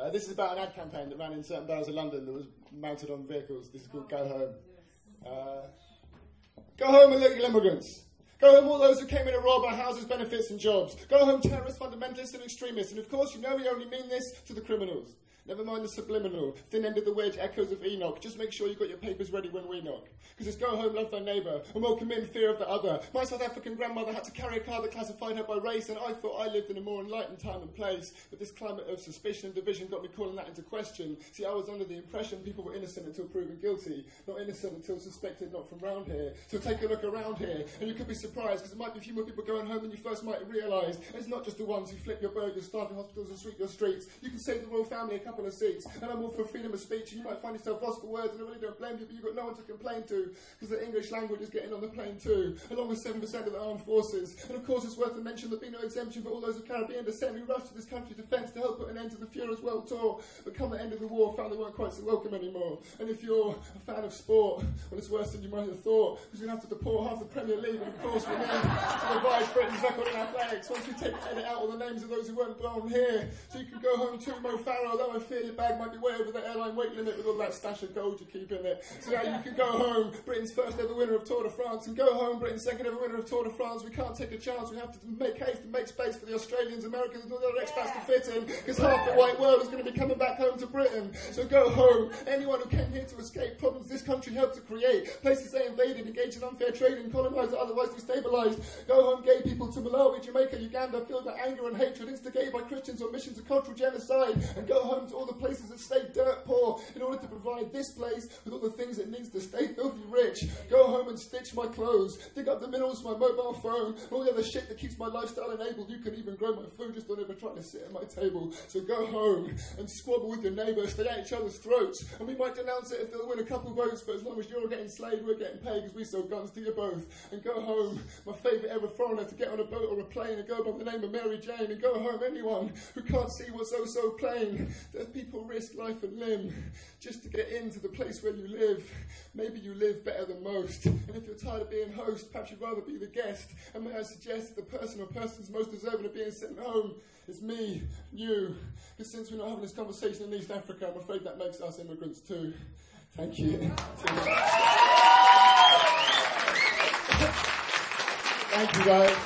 This is about an ad campaign that ran in certain boroughs of London that was mounted on vehicles. This is called Go Home. Go home, illegal immigrants. Go home all those who came in to rob our houses, benefits and jobs. Go home terrorists, fundamentalists and extremists. And of course, you know we only mean this to the criminals. Never mind the subliminal, thin end of the wedge, echoes of Enoch. Just make sure you've got your papers ready when we knock. Because it's go home, love thy neighbour, and welcome in fear of the other. My South African grandmother had to carry a card that classified her by race, and I thought I lived in a more enlightened time and place. But this climate of suspicion and division got me calling that into question. See, I was under the impression people were innocent until proven guilty. Not innocent until suspected not from round here. So take a look around here, and you could be surprised, because there might be a few more people going home than you first might have realised. And it's not just the ones who flip your burgers, starving hospitals and sweep your streets. You can save the royal family a couple of seats. And I'm all for freedom of speech, and you might find yourself lost for words, and I really don't blame you, but you've got no one to complain to, because the English language is getting on the plane too, along with 7% of the armed forces. And of course it's worth a mention there'll be no exemption for all those of Caribbean descent who rushed to this country's defence to help put an end to the Führer's world tour, but come the end of the war found they weren't quite so welcome anymore. And if you're a fan of sport, well, it's worse than you might have thought, because we're going to have to deport half the Premier League, and of course we need to revise Britain's record in athletics once we take edit out all the names of those who weren't born here. So you can go home too, Mo Farah, although I fear your bag might be way over the airline weight limit with all that stash of gold you keep in it. So now you can go home, Britain's first ever winner of Tour de France, and go home, Britain's second ever winner of Tour de France. We can't take a chance, we have to make haste and make space for the Australians, Americans and all the other expats to fit in, because half the white world is going to be coming back home to Britain. So go home, anyone who came here to escape problems this country helped to create, places they invaded, engaged in unfair trading, colonised or otherwise destabilised. Go home, gay people to Malawi, Jamaica, Uganda, filled with anger and hatred, instigated by Christians on missions of cultural genocide. And go home to all the places that stayed dirt poor in order to provide this place with all the things it needs to stay filthy rich. Go home and stitch my clothes, dig up the minerals for my mobile phone, and all the other shit that keeps my lifestyle enabled. You can even grow my food, just don't ever try to sit at my table. So go home and squabble with your neighbour, stay at each other's throats, and we might denounce it if they'll win a couple votes, but as long as you're getting slaved, we're getting paid because we sell guns to you both. And go home, my favourite ever foreigner to get on a boat or a plane and go by the name of Mary Jane. And go home, anyone who can't see what's oh so plain, that people risk life and limb just to get into the place where you live. Maybe you live better than most, and if you're tired of being host, perhaps you'd rather be the guest. And may I suggest that the person or persons most deserving of being sent home is me, you, because since we're not having this conversation in East Africa, I'm afraid that makes us immigrants too. Thank you. Thank you guys.